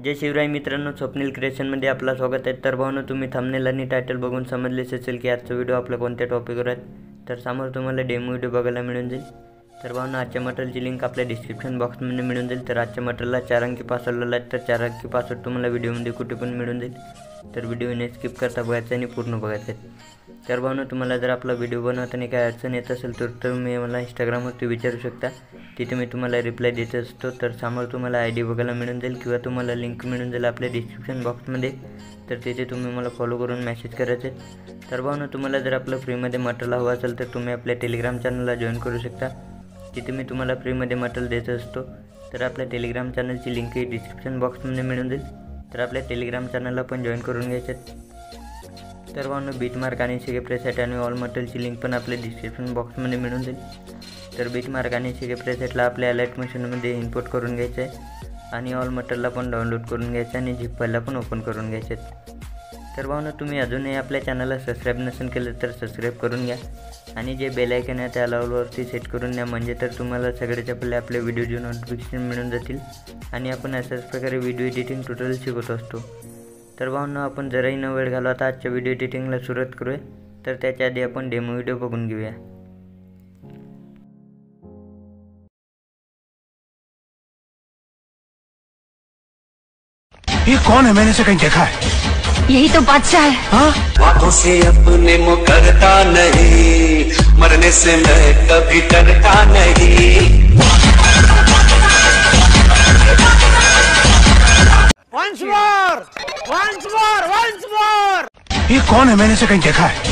जय शिवराय मित्रांनो, स्वप्नील क्रिएशनमध्ये आपलं स्वागत आहे। तर भावनो, तुम्ही थंबनेल आणि टायटल बघून समजलेच असेल की आजचा व्हिडिओ आपला कोणत्या टॉपिकवर आहे। तर समोर तुम्हाला डेमो व्हिडिओ बघायला मिळून जाईल। तर भावनो, आजच्या मटेरियलची लिंक आपल्या डिस्क्रिप्शन बॉक्समध्ये मिळून जाईल। तर आजच्या मटेरियलला 4 अंकी पासवर्ड आला आहे, तर 4 अंकी पासवर्ड तुम्हाला व्हिडिओमध्ये कुठे पण मिळून जाईल। तर व्हिडिओने स्किप करता बघायचा आणि पूर्ण बघायचा आहे। तर भावनो, तुम्हाला जर आपला व्हिडिओ बनवताना काही अडचण येत असेल तर तुम्ही मला इंस्टाग्रामवरती विचारू शकता, तिथे मी तुम्हाला रिप्लाय देत असतो। तर समोर तुम्हाला आयडी बघायला मिळून जाईल किंवा तुम्हाला लिंक मिळून जाईल आपल्या डिस्क्रिप्शन बॉक्समध्ये। तर तिथे तुम्ही मला फॉलो करून मेसेज करायचे। तर भावनो, तुम्हाला जर आपलं फ्रीमध्ये मटेरियल हवं असेल तर तुम्ही आपल्या टेलिग्राम चॅनलला जॉईन करू शकता, तिथे मी तुम्हाला फ्रीमध्ये मटेरियल देत असतो। तर आपल्या टेलिग्राम चॅनलची लिंक ही डिस्क्रिप्शन बॉक्समध्ये मिळून जाईल। तर आपल्या टेलिग्राम चॅनलला पण जॉईन करून घ्यायचे। तर भावनो, बीटमार्क आणि सीके प्रेसेट आणि ऑल मटेरियलची लिंक पण आपल्या डिस्क्रिप्शन बॉक्समध्ये मिळून जाईल। तर बीटमार्क आणि सीके प्रेसेटला आपल्या अलर्ट मशीनमध्ये इम्पोर्ट करून घ्यायचं आहे आणि ऑल मटेरियलला पण डाउनलोड करून घ्यायचं आणि झिप फाईलला पण ओपन करून घ्यायचे। तर भावनो, तुम्ही अजूनही आपल्या चॅनलला सबस्क्राईब नसेल केलं तर सबस्क्राईब करून घ्या आणि जे बेल आयकन आहे त्या ऑलवरती सेट करून द्या, म्हणजे तर तुम्हाला सगळ्याच्या पहिले आपले व्हिडिओचे नोटिफिकेशन मिळून जातील आणि आपण अशाच प्रकारे व्हिडिओ एडिटिंग ट्युटोरियल शिकत असतो। तर भावनो, आपण जराही न वेळ घालवता आजच्या व्हिडिओ एडिटिंगला सुरुवात करूया। तर त्याच्या आधी आपण डेमो व्हिडिओ बघून घेऊया। ये कौन है? मैंने इसे कहीं देखा है। यही तो बादशाह है। हाँ? बातों से अपने मुकरता नहीं, मरने से मैं कभी डरता नहीं। once more। ये कौन है? मैंने इसे कहीं देखा है।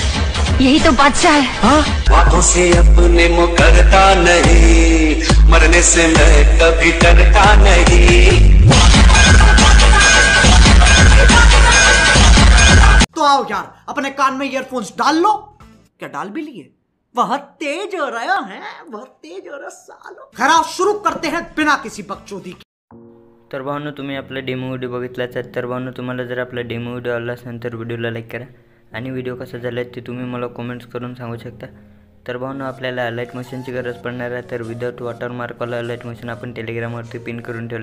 यही तो बादशाह है। हाँ? बातों से अपने मुकरता नहीं, मरने से मैं कभी डरता नहीं। तो आओ यार, अपने कान में ईयरफोन्स डाल लो। क्या डाल भी लिए? बहुत तेज हो रहा है, बहुत तेज हो रहा सालो। खैर, शुरू करते हैं बिना किसी बकचोदी के। तर भावनो, तुम्ही आपला डेमो व्हिडिओ बघितलाच आहे। तर भावनो, तुम्हाला जर आपला डेमो व्हिडिओ आवडला असेल तर व्हिडिओला लाईक करा आणि व्हिडिओ कसा झाला ते तुम्ही मला कमेंट्स करून सांगू शकता। तर भावनो, आपल्याला अलर्ट मशीनची गरज पडणार आहे। तर विदाउट वॉटरमार्कवाला अलर्ट मशीन आपण टेलिग्रामवरती पिन करून ठेवलं।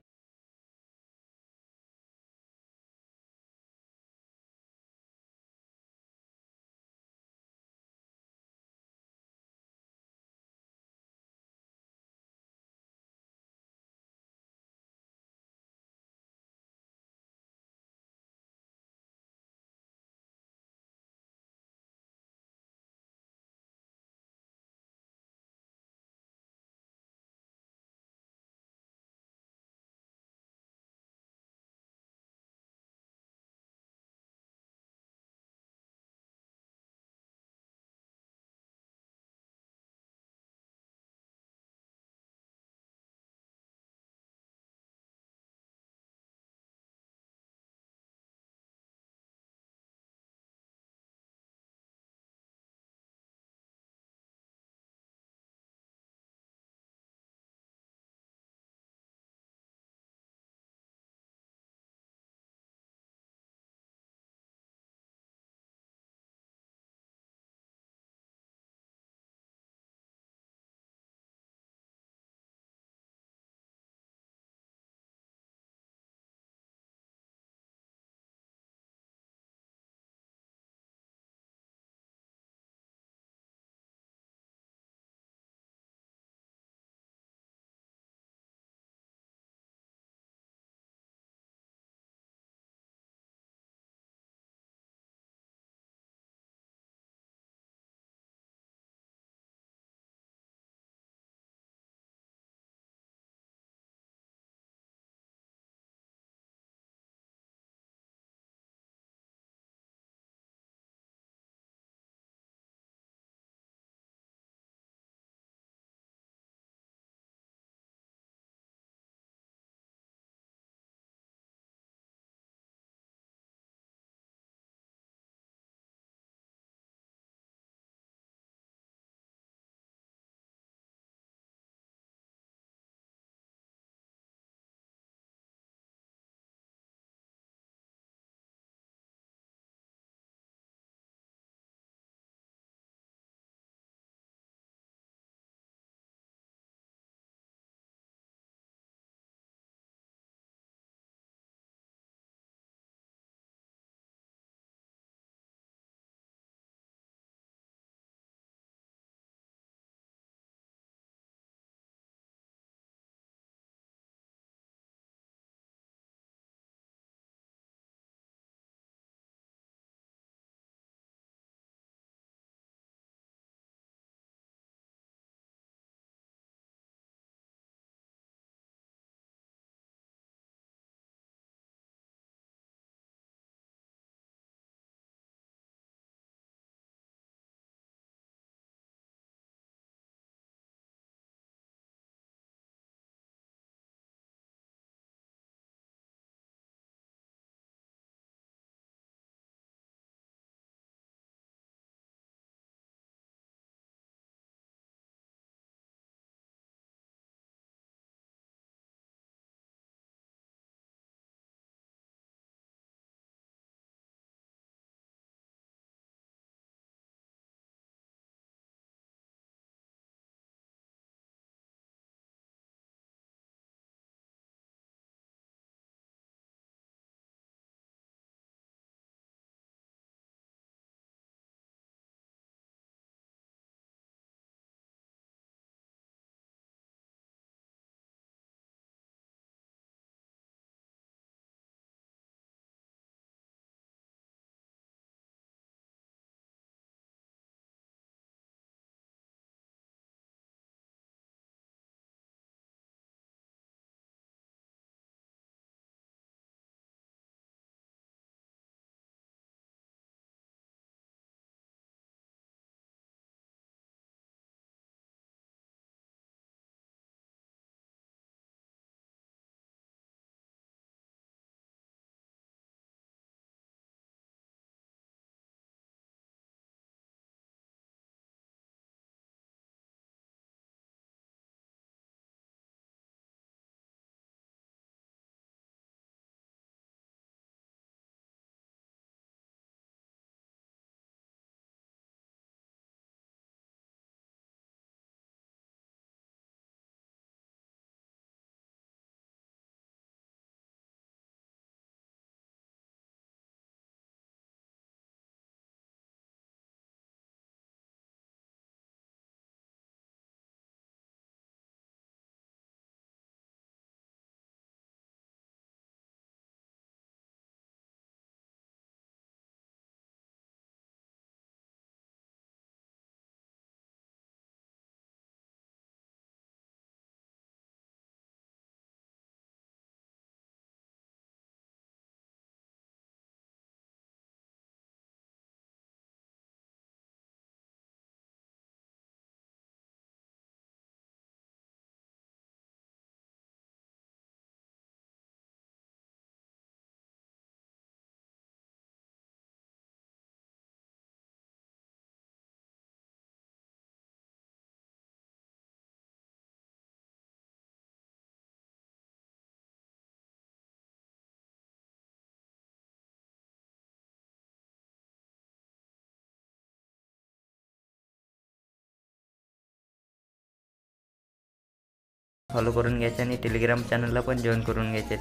फॉलो करून घ्यायचं आणि टेलिग्राम चॅनलला पण जॉईन करून घ्यायचे.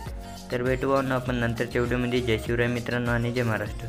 तर भेटू भावांनो आपण नंतरच्या व्हिडिओमध्ये. जय शिवराय मित्रांनो आणि जय महाराष्ट्र.